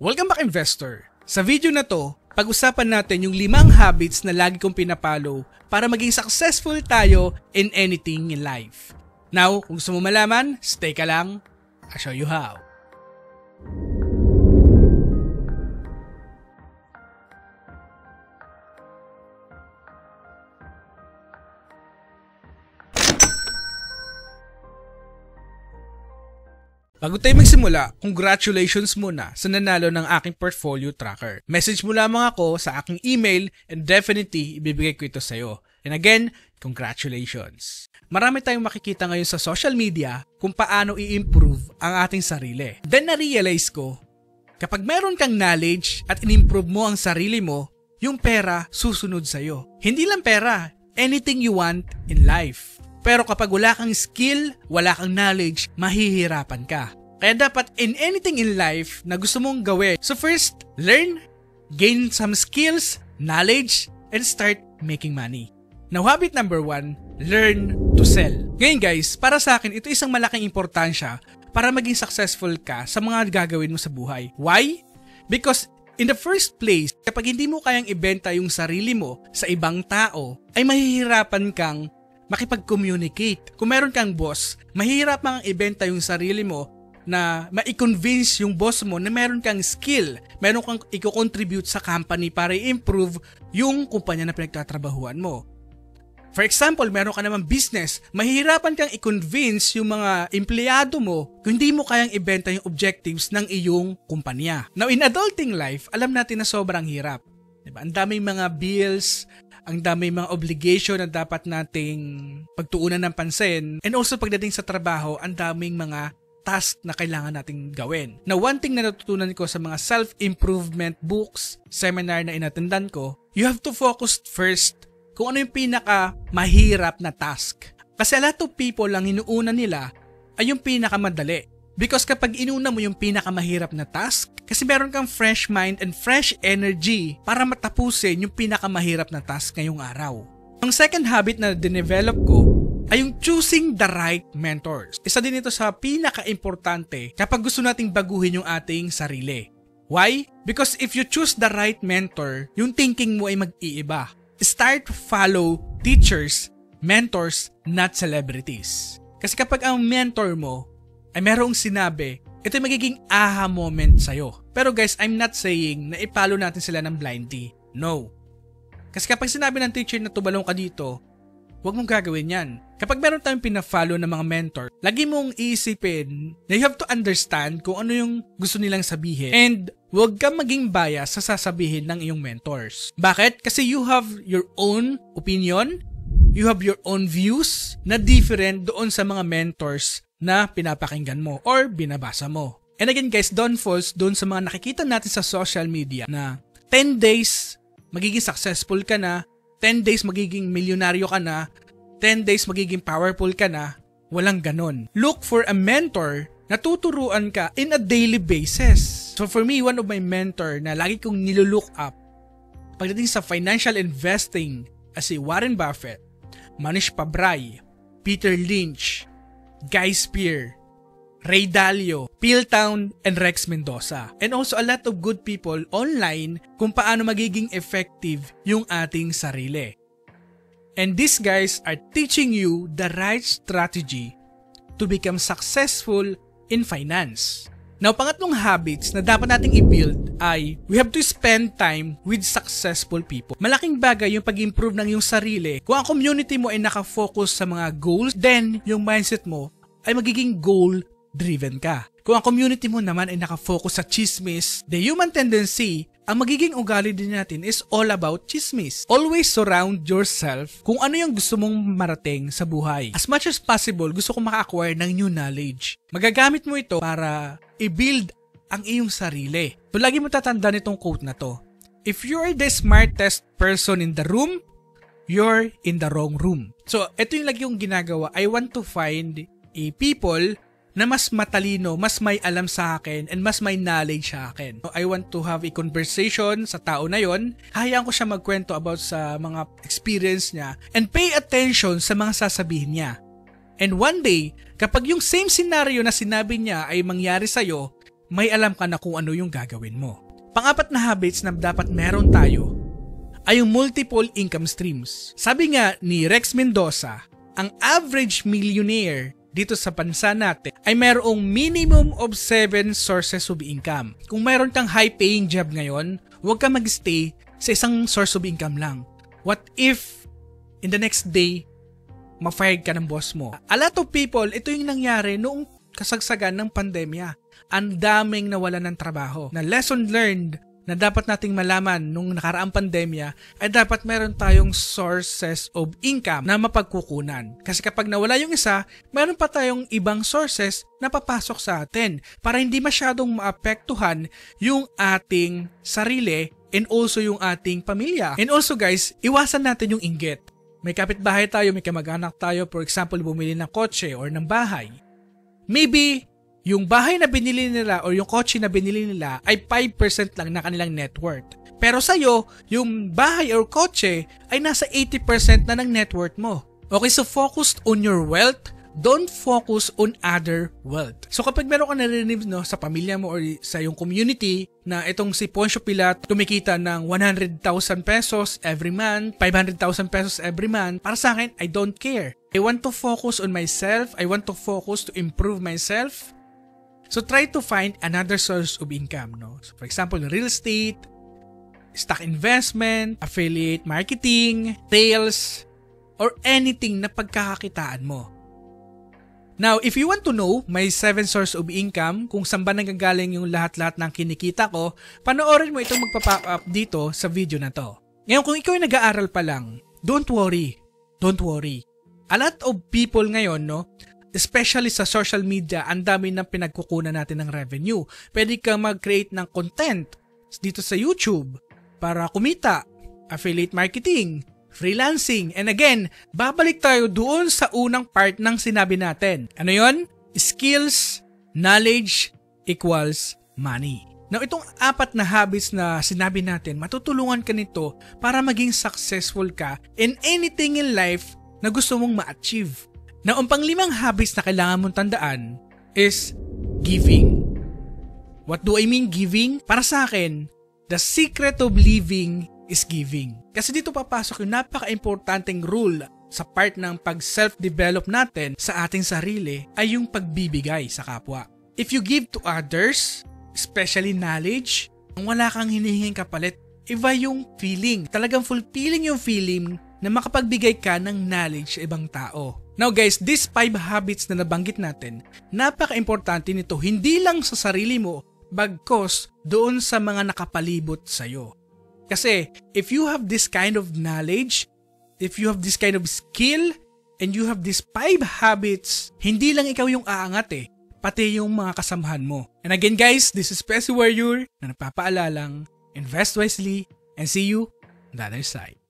Welcome back, investor! Sa video na to, pag-usapan natin yung 5 habits na lagi kong pinapalo para maging successful tayo in anything in life. Now, kung gusto mo malaman, stay ka lang. I'll show you how. Bago tayo magsimula, congratulations muna sa nanalo ng aking portfolio tracker. Message mo lamang ako sa aking email and definitely ibibigay ko ito sa'yo. And again, congratulations! Marami tayong makikita ngayon sa social media kung paano i-improve ang ating sarili. Then na-realize ko, kapag meron kang knowledge at in-improve mo ang sarili mo, yung pera susunod sa'yo. Hindi lang pera, anything you want in life. Pero kapag wala kang skill, wala kang knowledge, mahihirapan ka. Kaya dapat in anything in life na gusto mong gawin. So first, learn, gain some skills, knowledge, and start making money. Now, habit number 1, learn to sell. Ngayon guys, para sa akin, ito isang malaking importansya para maging successful ka sa mga gagawin mo sa buhay. Why? Because in the first place, kapag hindi mo kayang ibenta yung sarili mo sa ibang tao, ay mahihirapan kang makipag-communicate. Kung meron kang boss, mahirap mang ibenta yung sarili mo na ma-convince yung boss mo na meron kang skill, meron kang i-contribute sa company para i-improve yung kumpanya na pinagtatrabahuan mo. For example, meron ka namang business, mahihirapan kang i-convince yung mga empleyado mo kung hindi mo kayang ibenta yung objectives ng iyong kumpanya. Now, in adulting life, alam natin na sobrang hirap. Diba? Ang daming mga bills, ang dami mga obligation na dapat nating pagtuunan ng pansin. And also pagdating sa trabaho, ang daming mga task na kailangan nating gawin. Now, one thing na natutunan ko sa mga self-improvement books, seminar na inatendan ko, you have to focus first kung ano yung pinaka mahirap na task. Kasi a lot of people lang inuuna nila ay yung pinakamadali. Because kapag inuna mo yung pinakamahirap na task, kasi meron kang fresh mind and fresh energy para matapusin yung pinakamahirap na task ngayong araw. Ang second habit na dinevelop ko ay yung choosing the right mentors. Isa din ito sa pinaka-importante kapag gusto nating baguhin yung ating sarili. Why? Because if you choose the right mentor, yung thinking mo ay mag-iiba. Start follow teachers, mentors, not celebrities. Kasi kapag ang mentor mo ay merong sinabi, ito yung magiging aha moment sa'yo. Pero guys, I'm not saying na ipalo natin sila ng blindly. No. Kasi kapag sinabi ng teacher na tumalong ka dito, huwag mong gagawin yan. Kapag meron tayong pina-follow ng mga mentor, lagi mong iisipin na you have to understand kung ano yung gusto nilang sabihin. And huwag kang maging bias sa sasabihin ng iyong mentors. Bakit? Kasi you have your own opinion, you have your own views na different doon sa mga mentors na pinapakinggan mo or binabasa mo. And again guys, don't fall doon sa mga nakikita natin sa social media na 10 days magiging successful ka na, 10 days magiging milyonaryo ka na, 10 days magiging powerful ka na. Walang ganon. Look for a mentor na tuturuan ka in a daily basis. So for me, one of my mentor na lagi kong nilulook up pagdating sa financial investing as si Warren Buffett, Manish Pabrai, Peter Lynch, Guy Spear, Ray Dalio, Piltown, and Rex Mendoza. And also a lot of good people online kung paano magiging effective yung ating sarili. And these guys are teaching you the right strategy to become successful in finance. Now, pangatlong habits na dapat nating i-build ay we have to spend time with successful people. Malaking bagay yung pag-improve ng iyong sarili. Kung ang community mo ay nakafocus sa mga goals, then yung mindset mo ay magiging goal-driven ka. Kung ang community mo naman ay nakafocus sa chismis, the human tendency, ang magiging ugali din natin is all about chismis. Always surround yourself kung ano yung gusto mong marating sa buhay. As much as possible, gusto kong maka-acquire ng new knowledge. Magagamit mo ito para i-build ang iyong sarili. So, lagi mo tatandaan itong quote na to. If you're the smartest person in the room, you're in the wrong room. So, ito yung lagi kong ginagawa. I want to find people na mas matalino, mas may alam sa akin, and mas may knowledge sa akin. So, I want to have a conversation sa tao na yon. Hayaan ko siya magkwento about sa mga experience niya and pay attention sa mga sasabihin niya. And one day, kapag yung same scenario na sinabi niya ay mangyari sa'yo, may alam ka na kung ano yung gagawin mo. Pang-apat na habits na dapat meron tayo ay yung multiple income streams. Sabi nga ni Rex Mendoza, ang average millionaire dito sa bansa natin ay mayroong minimum of 7 sources of income. Kung mayroon kang high-paying job ngayon, huwag ka mag-stay sa isang source of income lang. What if in the next day, ma-fired ka ng boss mo? A lot of people, ito yung nangyari noong kasagsagan ng pandemya. Ang daming nawalan ng trabaho. Na lesson learned na dapat nating malaman nung nakaraang pandemya ay dapat meron tayong sources of income na mapagkukunan. Kasi kapag nawala yung isa, meron pa tayong ibang sources na papasok sa atin para hindi masyadong maapektuhan yung ating sarili and also yung ating pamilya. And also guys, iwasan natin yung inggit. May kapitbahay tayo, may kamag-anak tayo, for example, bumili ng kotse or ng bahay. Maybe yung bahay na binili nila o yung kotse na binili nila ay 5% lang na kanilang net worth. Pero sa'yo, yung bahay or kotse ay nasa 80% na ng net worth mo. Okay, so focused on your wealth, don't focus on other wealth. So kapag meron ka narinig sa pamilya mo or sa yung community na itong si Poncio Pilat kumikita ng 100,000 pesos every month, 500,000 pesos every month, para sa akin, I don't care. I want to focus on myself. I want to focus to improve myself. So try to find another source of income, no? So for example, real estate, stock investment, affiliate marketing, sales, or anything na pagkakakitaan mo. Now, if you want to know my 7 source of income, kung saan ba nanggagaling yung lahat-lahat ng kinikita ko, panoorin mo itong magpa-pop up dito sa video na to. Ngayon, kung ikaw ay nag-aaral pa lang, don't worry. Don't worry. A lot of people ngayon, no? Especially sa social media, ang dami ng pinagkukunan natin ng revenue. Pwede kang mag-create ng content dito sa YouTube para kumita, affiliate marketing, freelancing. And again, babalik tayo doon sa unang part ng sinabi natin. Ano yon? Skills, knowledge, equals money. Now, itong 4 na habits na sinabi natin, matutulungan ka nito para maging successful ka in anything in life na gusto mong ma-achieve. Now, ang pang-5 habits na kailangan mong tandaan is giving. What do I mean giving? Para sa akin, the secret of living is giving. Kasi dito papasok yung napaka-importanting rule sa part ng pag-self-develop natin sa ating sarili ay yung pagbibigay sa kapwa. If you give to others, especially knowledge, ang wala kang hinihinging kapalit, iba yung feeling. Talagang fulfilling yung feeling na makapagbigay ka ng knowledge sa ibang tao. Now guys, these 5 habits na nabanggit natin, napaka-importante nito hindi lang sa sarili mo, bagkos doon sa mga nakapalibot sa'yo. Kasi if you have this kind of knowledge, if you have this kind of skill, and you have these 5 habits, hindi lang ikaw yung aangat pati yung mga kasamahan mo. And again guys, this is Pessi Warrior na nagpapaalalang, invest wisely, and see you on the other side.